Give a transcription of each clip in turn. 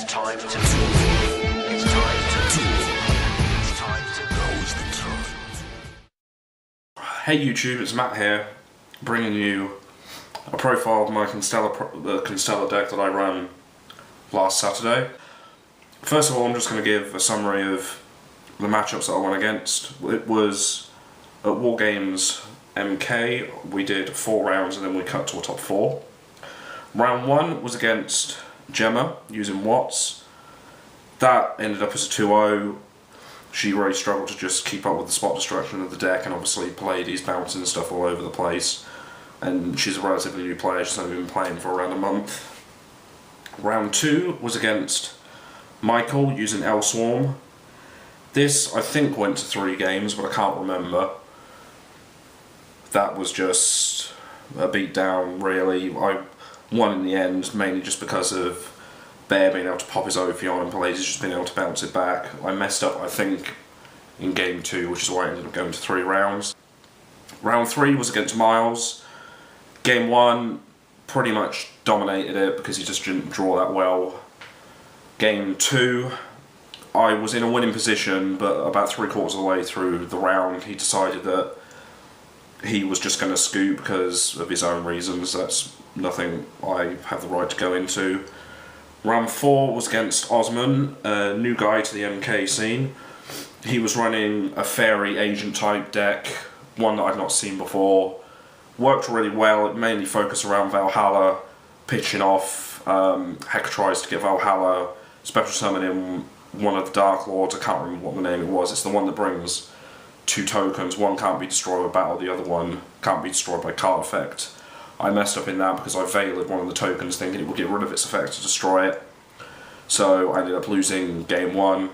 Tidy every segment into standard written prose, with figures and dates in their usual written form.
It's time to duel. It's time to duel. It's time to nose the turn. Hey YouTube, it's Matt here, bringing you a profile of my Constellar deck that I ran last Saturday. First of all, I'm just going to give a summary of the matchups that I went against. It was at Wargames MK, we did 4 rounds and then we cut to a top 4. Round 1 was against Gemma, using Watts. That ended up as a 2-0. She really struggled to just keep up with the spot destruction of the deck, and obviously Pallades bouncing stuff all over the place. And she's a relatively new player, she's only been playing for around a month. Round 2 was against Michael, using L-Swarm. This, I think, went to 3 games, but I can't remember. That was just a beatdown, really. I won in the end, mainly just because of Bear being able to pop his Ophion and Pallades just being able to bounce it back. I messed up, I think, in game 2, which is why I ended up going to 3 rounds. Round 3 was against Miles. Game 1, pretty much dominated it because he just didn't draw that well. Game 2, I was in a winning position, but about 3/4 of the way through the round, he decided that he was just going to scoop because of his own reasons. That's nothing I have the right to go into. Round 4 was against Osman, a new guy to the MK scene. He was running a fairy agent type deck, one that I've not seen before. Worked really well, it mainly focused around Valhalla, pitching off. Heck tries to get Valhalla, special summoning one of the Dark Lords, I can't remember what the name it was. It's the one that brings 2 tokens, one can't be destroyed by battle, the other one can't be destroyed by card effect. I messed up in that because I veiled one of the tokens thinking it would get rid of its effect to destroy it. So I ended up losing game 1.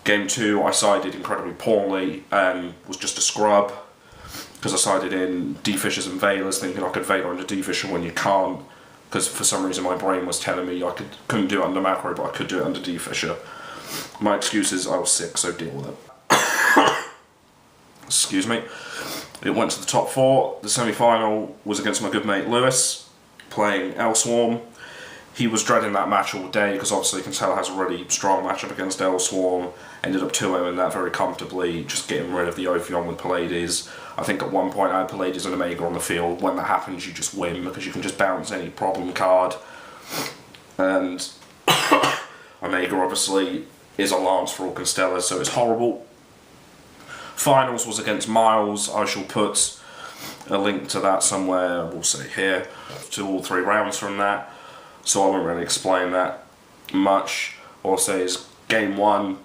Game 2 I sided incredibly poorly and was just a scrub because I sided in D-Fishers and Veilers thinking I could Veiler into D-Fisher when you can't, because for some reason my brain was telling me I couldn't do it under macro, but I could do it under D-Fisher. My excuse is I was sick, so deal with it. Excuse me. It went to the top 4. The semi-final was against my good mate Lewis, playing L-Swarm. He was dreading that match all day because obviously Constellar has a really strong matchup against L-Swarm. Ended up 2-0 in that very comfortably, just getting rid of the Ophion with Pallades. I think at one point I had Pallades and Omega on the field. When that happens you just win because you can just bounce any problem card. And Omega obviously is a lance for all Constellars, so it's horrible. Finals was against Miles. I shall put a link to that somewhere, we'll say here, to all 3 rounds from that. So I won't really explain that much. All I'll say is game 1,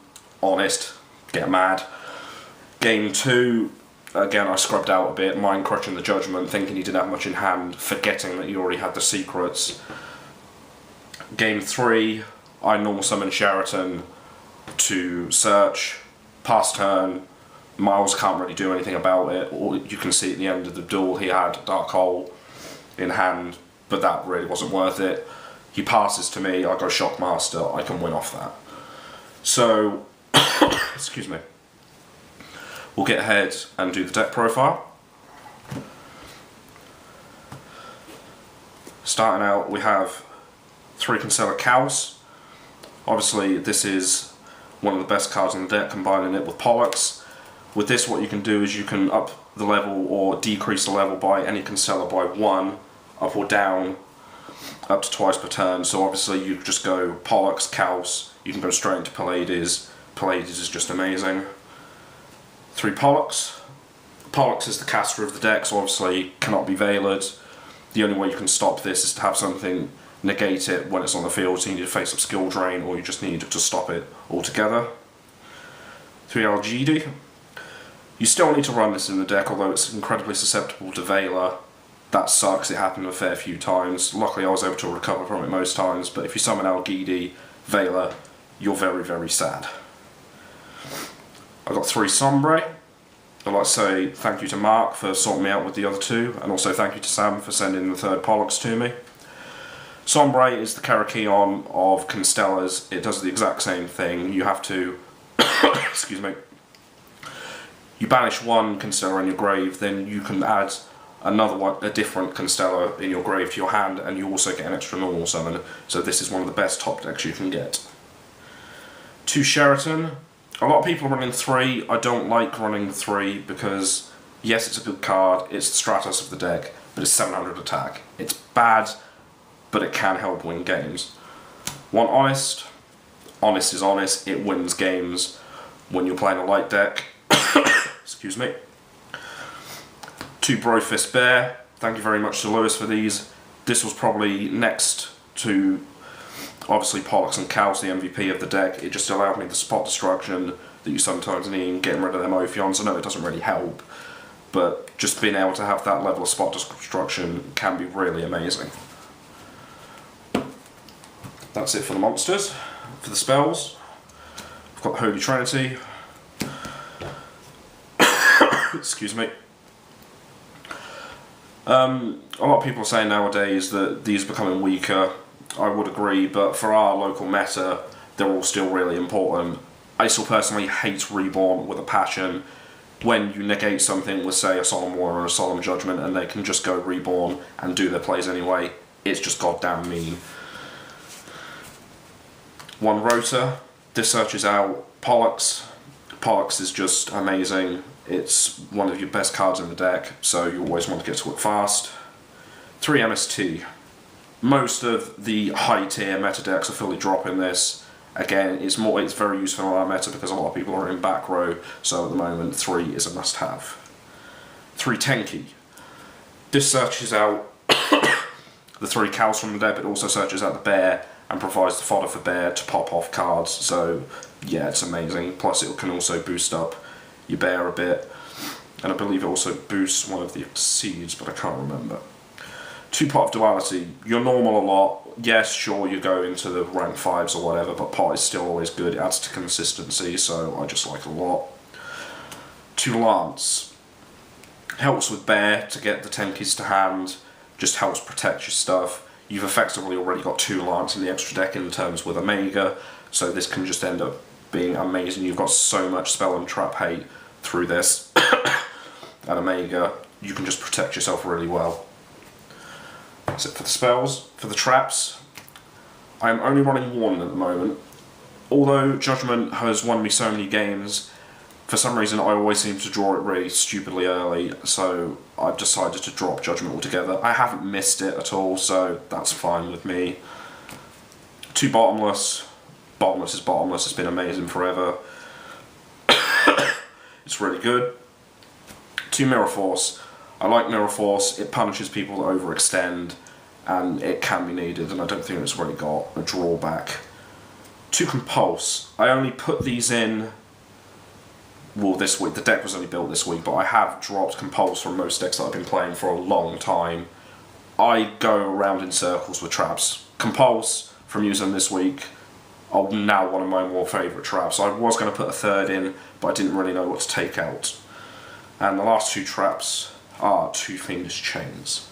honest, get mad. Game 2, again I scrubbed out a bit, mind crushing the judgment, thinking he didn't have much in hand, forgetting that he already had the secrets. Game 3, I normal summoned Sheraton to search, pass turn. Miles can't really do anything about it. All you can see at the end of the duel he had Dark Hole in hand, but that really wasn't worth it. He passes to me, I go Shockmaster, I can win off that. So, excuse me. We'll get ahead and do the deck profile. Starting out, we have 3 Constellar Cows. Obviously, this is one of the best cards in the deck, combining it with Pollux. With this, what you can do is you can up the level or decrease the level by any Constellar by 1, up or down, up to twice per turn. So obviously you just go Pollux, Cows, you can go straight into Pallades. Pallades is just amazing. 3 Pollux. Pollux is the caster of the deck, so obviously cannot be Veilered. The only way you can stop this is to have something negate it when it's on the field, so you need to face up skill drain, or you just need to stop it altogether. 3 Algidi. You still need to run this in the deck, although it's incredibly susceptible to Veiler. That sucks, it happened a fair few times. Luckily I was able to recover from it most times, but if you summon Algidi, Veiler, you're very, very sad. I've got 3 Sombre. I'd like to say thank you to Mark for sorting me out with the other 2, and also thank you to Sam for sending the 3rd Pollux to me. Sombre is the Karakion of Constellars. It does the exact same thing. You have to, excuse me, you banish 1 Constellar in your grave, then you can add another one, a different Constellar in your grave to your hand, and you also get an extra normal summon, so this is one of the best top decks you can get. 2 Sheraton. A lot of people are running 3. I don't like running 3 because, yes, it's a good card, it's the Stratos of the deck, but it's 700 attack. It's bad, but it can help win games. 1 Honest. Honest is honest, it wins games when you're playing a light deck. Excuse me. 2 Brofist Bear. Thank you very much to Lewis for these. This was probably next to, obviously, Pollux and Cal's the MVP of the deck. It just allowed me the spot destruction that you sometimes need in getting rid of them Ophions. I know it doesn't really help, but just being able to have that level of spot destruction can be really amazing. That's it for the monsters. For the spells, I've got the Holy Trinity. Excuse me. A lot of people are saying nowadays that these are becoming weaker. I would agree, but for our local meta, they're all still really important. I still personally hate Reborn with a passion. When you negate something with, say, a Solemn War or a Solemn Judgment, and they can just go Reborn and do their plays anyway, it's just goddamn mean. 1 Rota. This searches out Pollux. Pollux is just amazing. It's one of your best cards in the deck, so you always want to get to it fast. 3 MST. Most of the high tier meta decks are fully dropping this. Again, it's very useful in our meta because a lot of people are in back row, so at the moment 3 is a must have. 3 Tenki. This searches out the 3 cows from the deck, but also searches out the bear and provides the fodder for bear to pop off cards, so yeah, it's amazing. Plus it can also boost up your bear a bit, and I believe it also boosts one of the seeds, but I can't remember. 2 Pot of Duality. You're normal a lot. Yes, sure, you go into the rank 5s or whatever, but Pot is still always good. It adds to consistency, so I just like it a lot. 2 Lance. Helps with bear to get the Tenkis to hand, just helps protect your stuff. You've effectively already got 2 Lance in the extra deck in terms with Omega, so this can just end up being amazing. You've got so much spell and trap hate through this at Omega, you can just protect yourself really well. That's it for the spells. For the traps, I am only running 1 at the moment. Although Judgment has won me so many games, for some reason I always seem to draw it really stupidly early, so I've decided to drop Judgment altogether. I haven't missed it at all, so that's fine with me. 2 Bottomless. Bottomless is bottomless, it's been amazing forever. It's really good. 2 Mirror Force. I like Mirror Force, it punishes people that overextend, and it can be needed, and I don't think it's really got a drawback. 2 Compulse. I only put these in, well, this week. The deck was only built this week, but I have dropped Compulse from most decks that I've been playing for a long time. I go around in circles with traps. Compulse, from using this week, are now one of my more favourite traps. I was going to put a 3rd in, but I didn't really know what to take out. And the last 2 traps are 2 Fiendish Chains.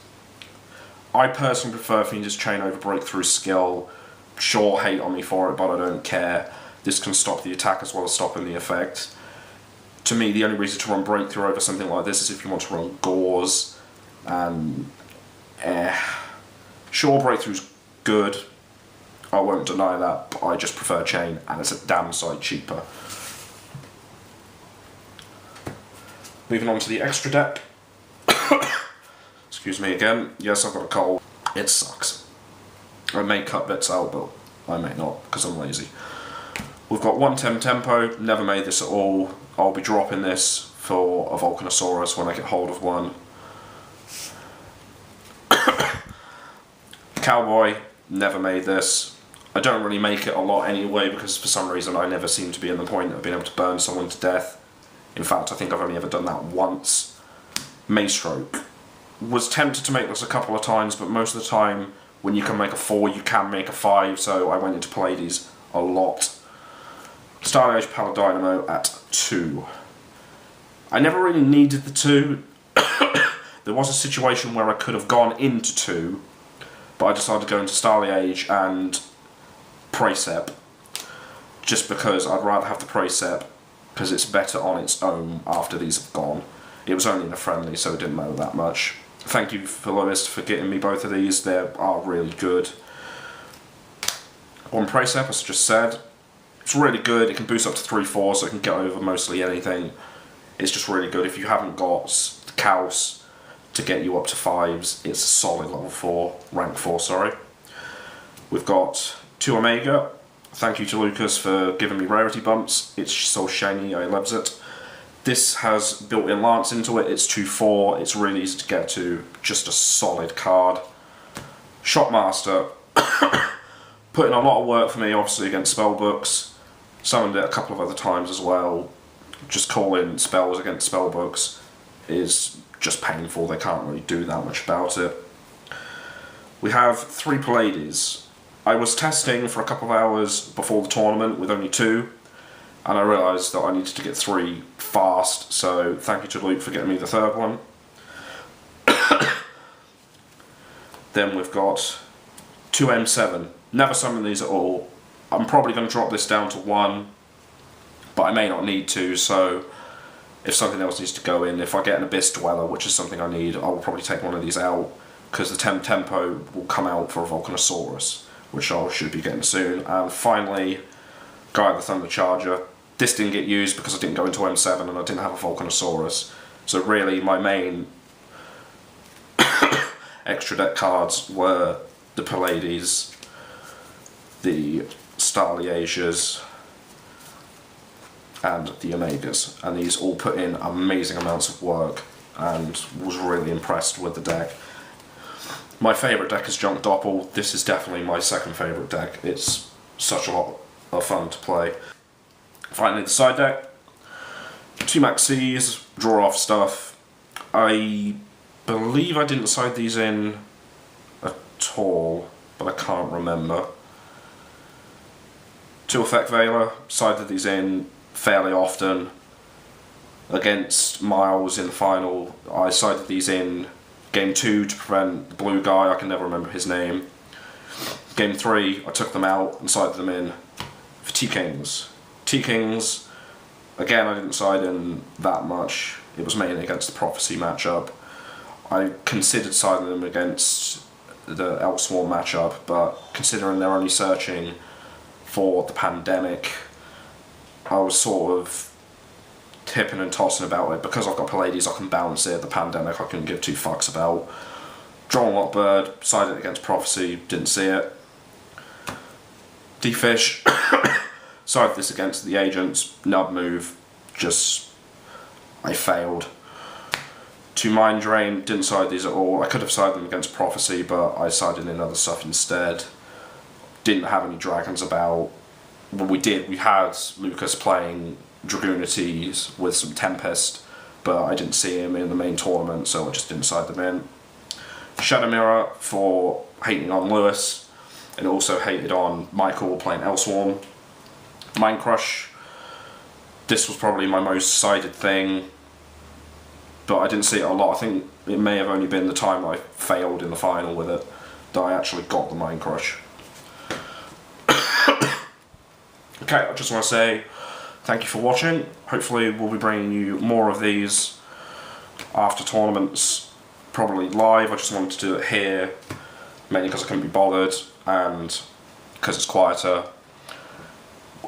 I personally prefer Fiendish Chain over Breakthrough Skill. Sure, hate on me for it, but I don't care. This can stop the attack as well as stopping the effect. To me, the only reason to run Breakthrough over something like this is if you want to run Gauze. And sure, Breakthrough's good. I won't deny that, but I just prefer Chain, and it's a damn sight cheaper. Moving on to the extra deck. Excuse me again. Yes, I've got a cold. It sucks. I may cut bits out, but I may not, because I'm lazy. We've got 110 Tempo, never made this at all. I'll be dropping this for a Volcanosaurus when I get hold of one. Cowboy, never made this. I don't really make it a lot anyway, because for some reason I never seem to be in the point of being able to burn someone to death. In fact, I think I've only ever done that once. Maystroke. Was tempted to make this a couple of times, but most of the time, when you can make a 4, you can make a 5, so I went into Pallades a lot. Star Age Paladynamo at 2. I never really needed the 2. There was a situation where I could have gone into 2, but I decided to go into Starly Age and Precept, just because I'd rather have the Precept, because it's better on its own after these have gone. It was only in a friendly, so it didn't matter that much. thank you for Lewis for getting me both of these. They are really good. On Pricep, as I just said, it's really good. It can boost up to 3/4, so it can get over mostly anything. It's just really good. If you haven't got the Caos to get you up to 5s, it's a solid level 4, rank 4, sorry. We've got 2 Omega. Thank you to Lucas for giving me rarity bumps. It's so shiny, I loves it. This has built-in Lance into it. It's 2/4. It's really easy to get to. Just a solid card. Shotmaster. Put in a lot of work for me, obviously, against spellbooks. Summoned it a couple of other times as well. Just calling spells against spellbooks is just painful. They can't really do that much about it. We have 3 Pallades. I was testing for a couple of hours before the tournament with only 2, and I realised that I needed to get 3 fast, so thank you to Luke for getting me the 3rd one. Then we've got 2 M7. Never summoned these at all. I'm probably going to drop this down to 1, but I may not need to, so if something else needs to go in, if I get an Abyss Dweller, which is something I need, I will probably take one of these out, because the tempo will come out for a Volcanosaurus, which I should be getting soon. And finally, Guy the Thunder Charger. This didn't get used because I didn't go into M7 and I didn't have a Volcanosaurus. So really my main extra deck cards were the Pallades, the Starliasias, and the Omegas. And these all put in amazing amounts of work and was really impressed with the deck. My favourite deck is Junk Doppel. This is definitely my second favourite deck. It's such a lot of fun to play. Finally, the side deck. 2 Maxis, draw off stuff. I believe I didn't side these in at all, but I can't remember. 2 Effect Veiler, sided these in fairly often. Against Miles in the final, I sided these in Game 2 to prevent the blue guy, I can never remember his name. Game 3, I took them out and sided them in for T-Kings. T-Kings, again I didn't side in that much, it was mainly against the Prophecy matchup. I considered siding them against the Elswarm matchup, but considering they're only searching for the Pandemic, I was sort of tipping and tossing about it. Because I've got Pallades, I can balance it. The Pandemic I couldn't give 2 fucks about. Drawn Lockbird, sided against Prophecy, didn't see it. D-Fish, sided this against the Agents, nub move, just, I failed. 2 Mind Drain, didn't side these at all. I could have sided them against Prophecy, but I sided in other stuff instead. Didn't have any dragons about. Well, we had Lucas playing Dragoonities with some Tempest, but I didn't see him in the main tournament, so I just didn't side them in. Shadow Mirror for hating on Lewis, and also hated on Michael playing Elswarm. Mind Crush, this was probably my most sided thing, but I didn't see it a lot. I think it may have only been the time I failed in the final with it that I actually got the Mind Crush. Okay, I just want to say thank you for watching. Hopefully we'll be bringing you more of these after tournaments, probably live. I just wanted to do it here, mainly because I couldn't be bothered and because it's quieter.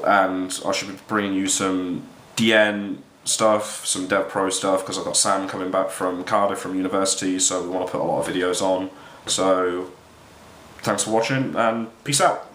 And I should be bringing you some DN stuff, some Dev Pro stuff, because I've got Sam coming back from Cardiff from university, so we want to put a lot of videos on. So thanks for watching and peace out.